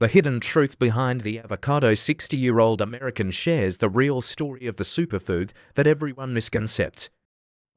The hidden truth behind the avocado. 60-year-old American shares the real story of the superfood that everyone misconcepts.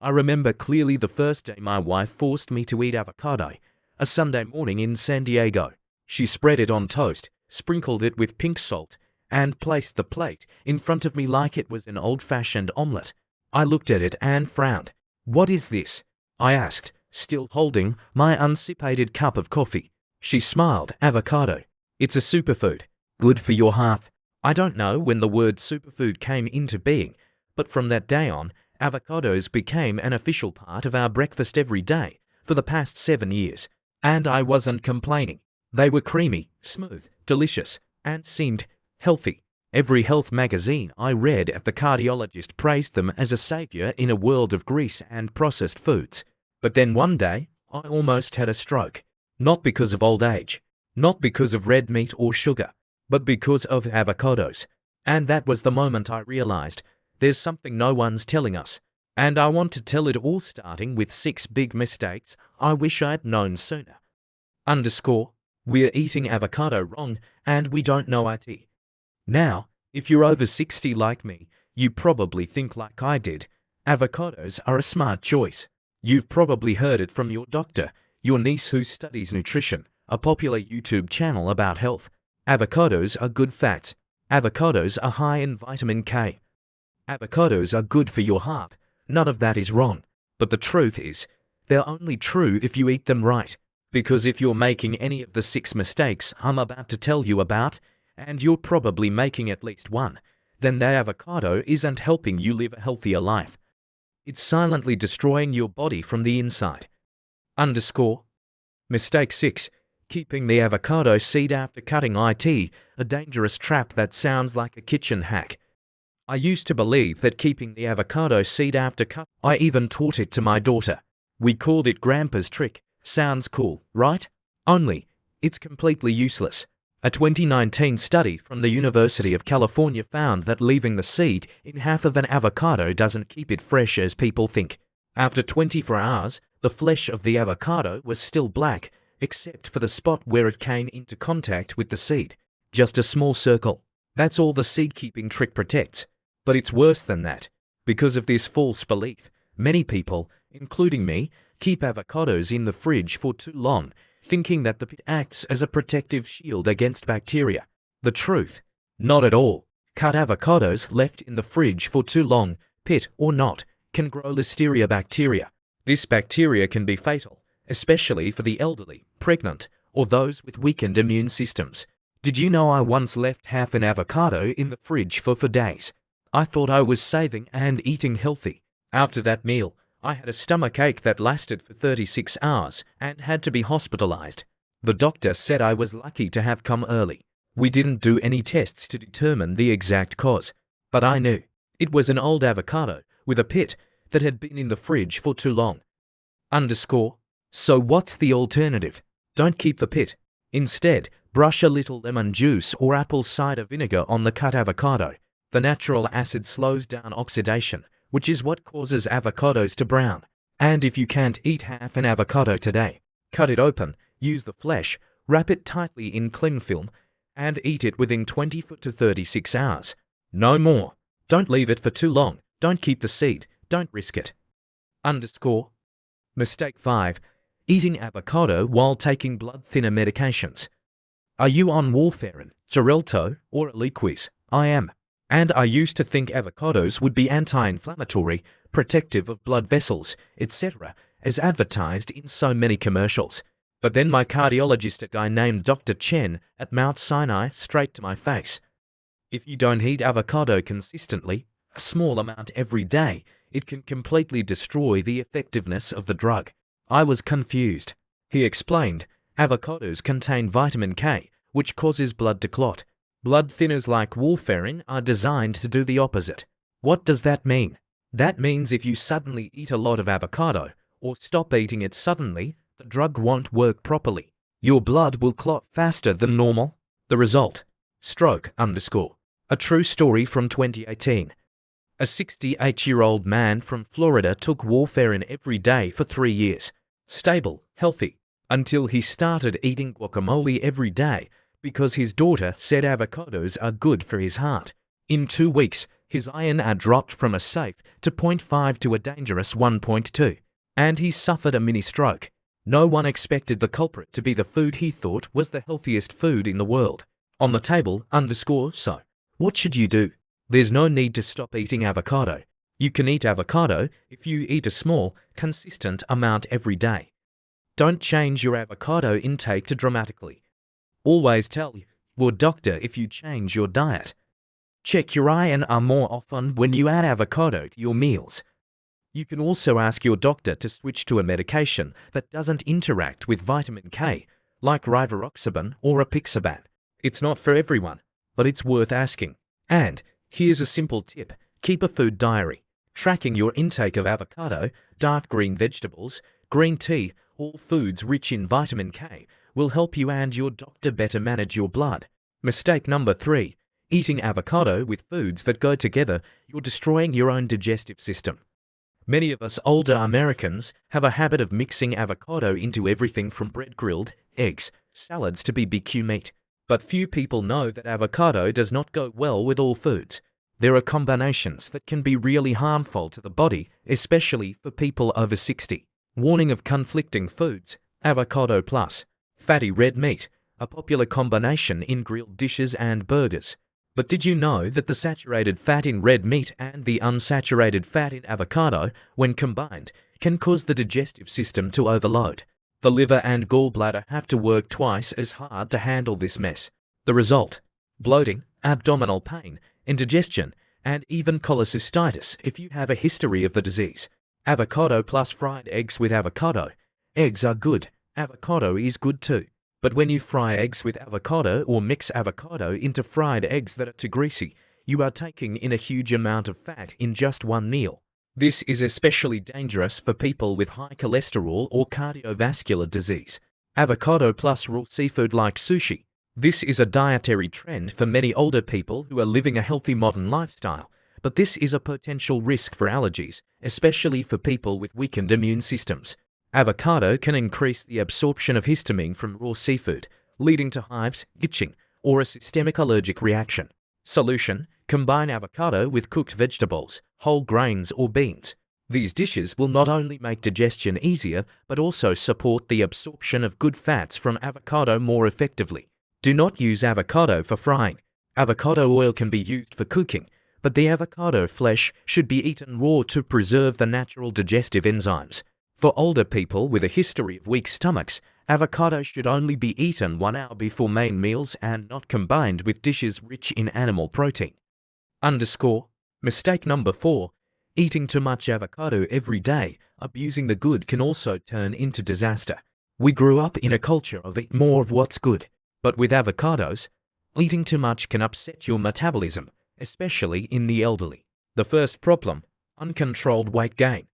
I remember clearly the first day my wife forced me to eat avocado, a Sunday morning in San Diego. She spread it on toast, sprinkled it with pink salt, and placed the plate in front of me like it was an old-fashioned omelette. I looked at it and frowned. "What is this?" I asked, still holding my unsipped cup of coffee. She smiled. "Avocado. It's a superfood. Good for your heart." I don't know when the word superfood came into being, but from that day on, avocados became an official part of our breakfast every day for the past 7 years. And I wasn't complaining. They were creamy, smooth, delicious, and seemed healthy. Every health magazine I read at the cardiologist praised them as a savior in a world of grease and processed foods. But then one day, I almost had a stroke. Not because of old age, not because of red meat or sugar, but because of avocados. And that was the moment I realized there's something no one's telling us. And I want to tell it all, starting with 6 big mistakes I wish I'd known sooner. We're eating avocado wrong and we don't know it. Now, if you're over 60 like me, you probably think like I did. Avocados are a smart choice. You've probably heard it from your doctor, your niece who studies nutrition, a popular YouTube channel about health. Avocados are good fats. Avocados are high in vitamin K. Avocados are good for your heart. None of that is wrong. But the truth is, they're only true if you eat them right. Because if you're making any of the 6 mistakes I'm about to tell you about, and you're probably making at least one, then that avocado isn't helping you live a healthier life. It's silently destroying your body from the inside. Mistake 6. Keeping the avocado seed after cutting it, a dangerous trap that sounds like a kitchen hack. I used to believe that keeping the avocado seed after cut. I even taught it to my daughter. We called it Grandpa's trick. Sounds cool, right? Only, it's completely useless. A 2019 study from the University of California found that leaving the seed in half of an avocado doesn't keep it fresh as people think. After 24 hours, the flesh of the avocado was still black, except for the spot where it came into contact with the seed. Just a small circle. That's all the seed-keeping trick protects. But it's worse than that. Because of this false belief, many people, including me, keep avocados in the fridge for too long, thinking that the pit acts as a protective shield against bacteria. The truth? Not at all. Cut avocados left in the fridge for too long, pit or not, can grow Listeria bacteria. This bacteria can be fatal, especially for the elderly, pregnant, or those with weakened immune systems. Did you know I once left half an avocado in the fridge for days? I thought I was saving and eating healthy. After that meal, I had a stomach ache that lasted for 36 hours and had to be hospitalized. The doctor said I was lucky to have come early. We didn't do any tests to determine the exact cause, but I knew. It was an old avocado with a pit that had been in the fridge for too long. So what's the alternative? Don't keep the pit. Instead, brush a little lemon juice or apple cider vinegar on the cut avocado. The natural acid slows down oxidation, which is what causes avocados to brown. And if you can't eat half an avocado today, cut it open, use the flesh, wrap it tightly in cling film, and eat it within 24 to 36 hours. No more. Don't leave it for too long. Don't keep the seed. Don't risk it. Mistake 5. Eating avocado while taking blood thinner medications. Are you on warfarin, Xarelto, or Eliquis? I am. And I used to think avocados would be anti-inflammatory, protective of blood vessels, etc., as advertised in so many commercials. But then my cardiologist, a guy named Dr. Chen at Mount Sinai, straight to my face. If you don't eat avocado consistently, a small amount every day, it can completely destroy the effectiveness of the drug. I was confused. He explained, avocados contain vitamin K, which causes blood to clot. Blood thinners like warfarin are designed to do the opposite. What does that mean? That means if you suddenly eat a lot of avocado, or stop eating it suddenly, the drug won't work properly. Your blood will clot faster than normal. The result? Stroke. A true story from 2018. A 68-year-old man from Florida took warfarin every day for 3 years. Stable, healthy, until he started eating guacamole every day because his daughter said avocados are good for his heart. In 2 weeks, his INR dropped from a safe to 0.5 to a dangerous 1.2, and he suffered a mini stroke. No one expected the culprit to be the food he thought was the healthiest food in the world. On the table, so. What should you do? There's no need to stop eating avocado. You can eat avocado if you eat a small, consistent amount every day. Don't change your avocado intake dramatically. Always tell your doctor if you change your diet. Check your INR more often when you add avocado to your meals. You can also ask your doctor to switch to a medication that doesn't interact with vitamin K, like rivaroxaban or apixaban. It's not for everyone, but it's worth asking. And here's a simple tip: keep a food diary. Tracking your intake of avocado, dark green vegetables, green tea, all foods rich in vitamin K will help you and your doctor better manage your blood. Mistake number 3. Eating avocado with foods that go together. You're destroying your own digestive system. Many of us older Americans have a habit of mixing avocado into everything from bread, grilled eggs, salads to BBQ meat. But few people know that avocado does not go well with all foods. There are combinations that can be really harmful to the body, especially for people over 60. Warning of conflicting foods: avocado plus fatty red meat, a popular combination in grilled dishes and burgers. But did you know that the saturated fat in red meat and the unsaturated fat in avocado, when combined, can cause the digestive system to overload? The liver and gallbladder have to work twice as hard to handle this mess. The result: bloating, abdominal pain, indigestion, and even cholecystitis if you have a history of the disease. Avocado plus fried eggs with avocado. Eggs are good. Avocado is good too. But when you fry eggs with avocado or mix avocado into fried eggs that are too greasy, you are taking in a huge amount of fat in just one meal. This is especially dangerous for people with high cholesterol or cardiovascular disease. Avocado plus raw seafood like sushi. This is a dietary trend for many older people who are living a healthy modern lifestyle, but this is a potential risk for allergies, especially for people with weakened immune systems. Avocado can increase the absorption of histamine from raw seafood, leading to hives, itching, or a systemic allergic reaction. Solution: combine avocado with cooked vegetables, whole grains or beans. These dishes will not only make digestion easier, but also support the absorption of good fats from avocado more effectively. Do not use avocado for frying. Avocado oil can be used for cooking, but the avocado flesh should be eaten raw to preserve the natural digestive enzymes. For older people with a history of weak stomachs, avocado should only be eaten 1 hour before main meals and not combined with dishes rich in animal protein. Mistake number 4. Eating too much avocado every day. Abusing the good can also turn into disaster. We grew up in a culture of eat more of what's good. But with avocados, eating too much can upset your metabolism, especially in the elderly. The first problem: uncontrolled weight gain.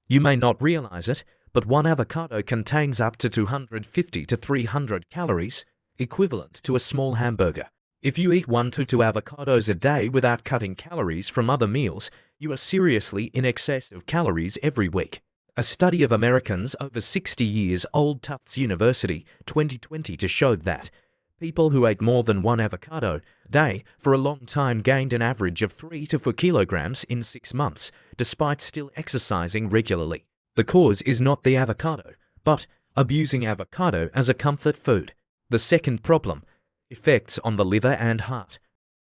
You may not realize it, but one avocado contains up to 250 to 300 calories, equivalent to a small hamburger. If you eat 1 to 2 avocados a day without cutting calories from other meals, you are seriously in excess of calories every week. A study of Americans over 60 years old, Tufts University, 2020, showed that people who ate more than 1 avocado a day for a long time gained an average of 3 to 4 kilograms in 6 months, despite still exercising regularly. The cause is not the avocado, but abusing avocado as a comfort food. The second problem: effects on the liver and heart.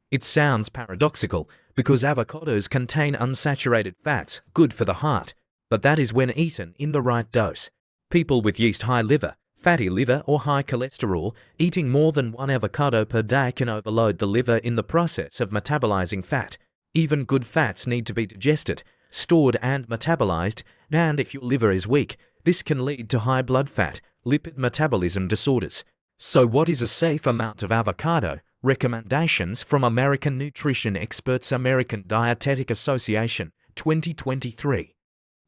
It sounds paradoxical because avocados contain unsaturated fats good for the heart, but that is when eaten in the right dose. People with yeast-high liver, fatty liver, or high cholesterol, eating more than 1 avocado per day can overload the liver in the process of metabolizing fat. Even good fats need to be digested, stored and metabolized, and if your liver is weak, this can lead to high blood fat, lipid metabolism disorders. So what is a safe amount of avocado? Recommendations from American nutrition experts. American Dietetic Association, 2023.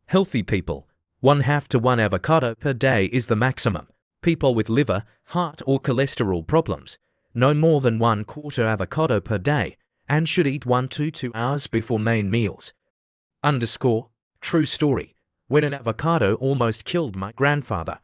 Healthy people: 1/2 to 1 avocado per day is the maximum. People with liver, heart, or cholesterol problems, no more than 1/4 avocado per day, and should eat 1 to 2 hours before main meals. True story: when an avocado almost killed my grandfather.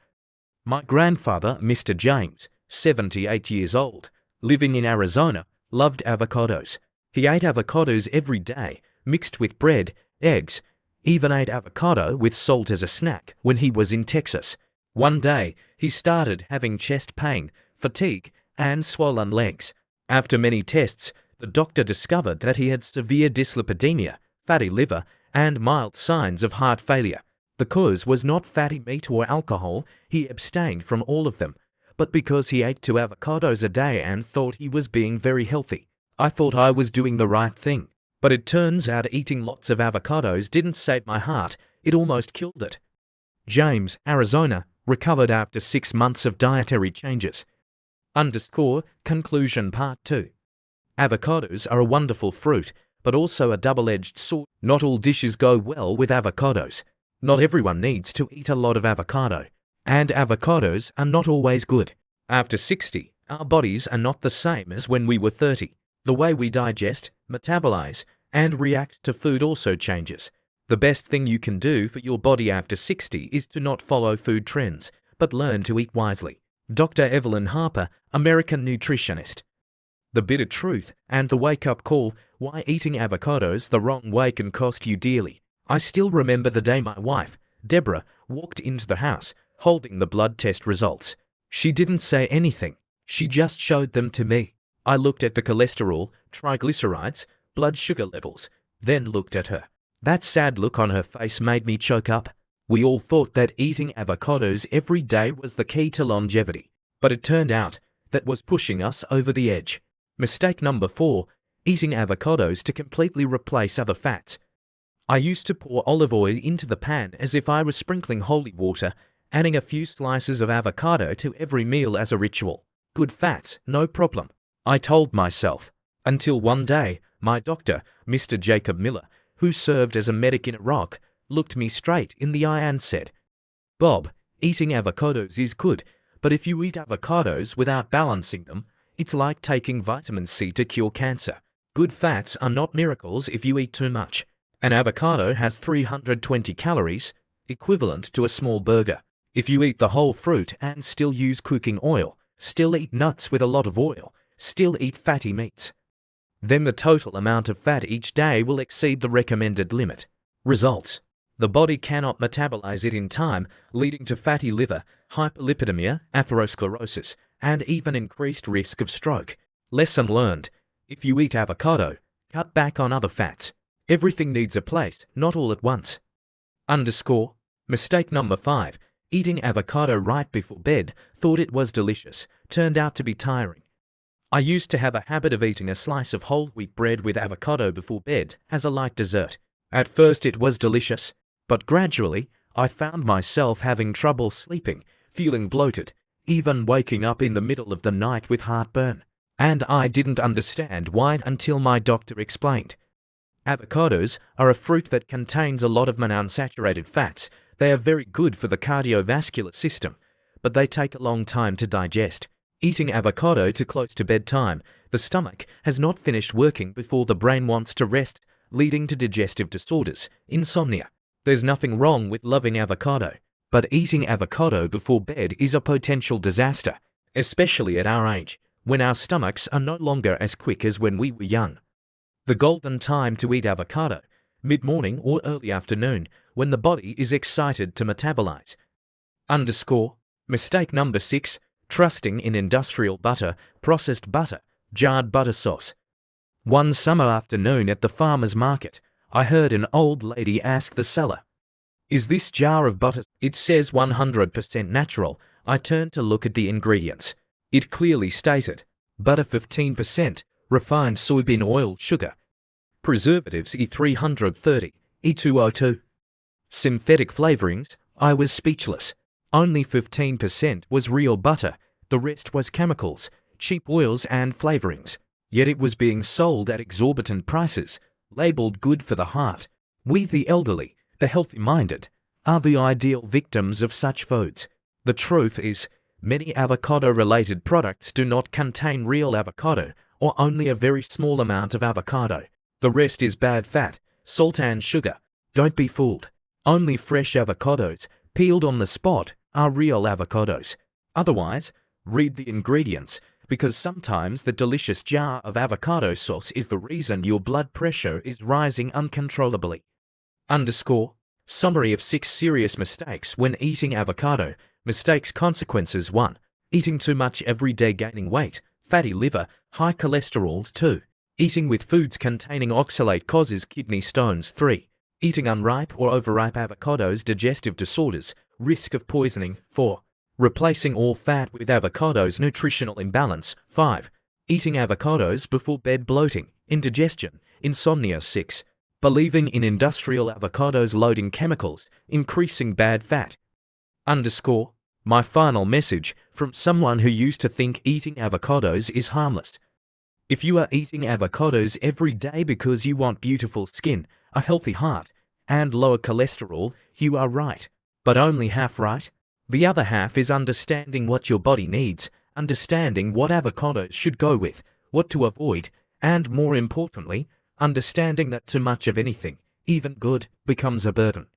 My grandfather, Mr. James, 78 years old, living in Arizona, loved avocados. He ate avocados every day, mixed with bread, eggs, even ate avocado with salt as a snack when he was in Texas. One day, he started having chest pain, fatigue, and swollen legs. After many tests, the doctor discovered that he had severe dyslipidemia, fatty liver, and mild signs of heart failure. The cause was not fatty meat or alcohol, he abstained from all of them, but because he ate 2 avocados a day and thought he was being very healthy. I thought I was doing the right thing, but it turns out eating lots of avocados didn't save my heart, it almost killed it. James, Arizona, recovered after 6 months of dietary changes. Conclusion Part 2. Avocados are a wonderful fruit, but also a double-edged sword. Not all dishes go well with avocados. Not everyone needs to eat a lot of avocado. And avocados are not always good. After 60, our bodies are not the same as when we were 30. The way we digest, metabolize, and react to food also changes. The best thing you can do for your body after 60 is to not follow food trends, but learn to eat wisely. Dr. Evelyn Harper, American nutritionist. The bitter truth and the wake-up call: why eating avocados the wrong way can cost you dearly. I still remember the day my wife, Deborah, walked into the house, holding the blood test results. She didn't say anything. She just showed them to me. I looked at the cholesterol, triglycerides, blood sugar levels, then looked at her. That sad look on her face made me choke up. We all thought that eating avocados every day was the key to longevity, but it turned out that was pushing us over the edge. Mistake number 4, eating avocados to completely replace other fats. I used to pour olive oil into the pan as if I was sprinkling holy water, adding a few slices of avocado to every meal as a ritual. Good fats, no problem, I told myself. Until one day, my doctor, Mr. Jacob Miller, who served as a medic in Iraq, looked me straight in the eye and said, "Bob, eating avocados is good, but if you eat avocados without balancing them, it's like taking vitamin C to cure cancer. Good fats are not miracles if you eat too much. An avocado has 320 calories, equivalent to a small burger. If you eat the whole fruit and still use cooking oil, still eat nuts with a lot of oil, still eat fatty meats, then the total amount of fat each day will exceed the recommended limit. Results: the body cannot metabolize it in time, leading to fatty liver, hyperlipidemia, atherosclerosis, and even increased risk of stroke. Lesson learned: if you eat avocado, cut back on other fats. Everything needs a place, not all at once. Mistake number 5, eating avocado right before bed, thought it was delicious, turned out to be tiring. I used to have a habit of eating a slice of whole wheat bread with avocado before bed as a light dessert. At first it was delicious, but gradually I found myself having trouble sleeping, feeling bloated, even waking up in the middle of the night with heartburn. And I didn't understand why until my doctor explained. Avocados are a fruit that contains a lot of monounsaturated fats. They are very good for the cardiovascular system, but they take a long time to digest. Eating avocado too close to bedtime, the stomach has not finished working before the brain wants to rest, leading to digestive disorders, insomnia. There's nothing wrong with loving avocado, but eating avocado before bed is a potential disaster, especially at our age, when our stomachs are no longer as quick as when we were young. The golden time to eat avocado: mid-morning or early afternoon, when the body is excited to metabolize. Mistake number 6, trusting in industrial butter, processed butter, jarred butter sauce. One summer afternoon at the farmer's market, I heard an old lady ask the seller, "Is this jar of butter? It says 100% natural." I turned to look at the ingredients. It clearly stated, butter 15%, refined soybean oil, sugar, preservatives E330, E202, synthetic flavorings. I was speechless. Only 15% was real butter, the rest was chemicals, cheap oils and flavorings. Yet it was being sold at exorbitant prices, labeled good for the heart. We, the elderly, the healthy-minded, are the ideal victims of such foods. The truth is, many avocado-related products do not contain real avocado, or only a very small amount of avocado. The rest is bad fat, salt and sugar. Don't be fooled. Only fresh avocados, peeled on the spot, are real avocados. Otherwise, read the ingredients, because sometimes the delicious jar of avocado sauce is the reason your blood pressure is rising uncontrollably. Underscore. Summary of 6 serious mistakes when eating avocado. Mistakes consequences 1. Eating too much every day gaining weight, fatty liver, high cholesterol. 2. Eating with foods containing oxalate causes kidney stones. 3. Eating unripe or overripe avocados digestive disorders, risk of poisoning. 4. Replacing all fat with avocados nutritional imbalance. 5. Eating avocados before bed bloating, indigestion, insomnia. 6. Believing in industrial avocados loading chemicals, increasing bad fat. Underscore. My final message from someone who used to think eating avocados is harmless. If you are eating avocados every day because you want beautiful skin, a healthy heart, and lower cholesterol, you are right. But only half right. The other half is understanding what your body needs, understanding what avocados should go with, what to avoid, and more importantly, understanding that too much of anything, even good, becomes a burden.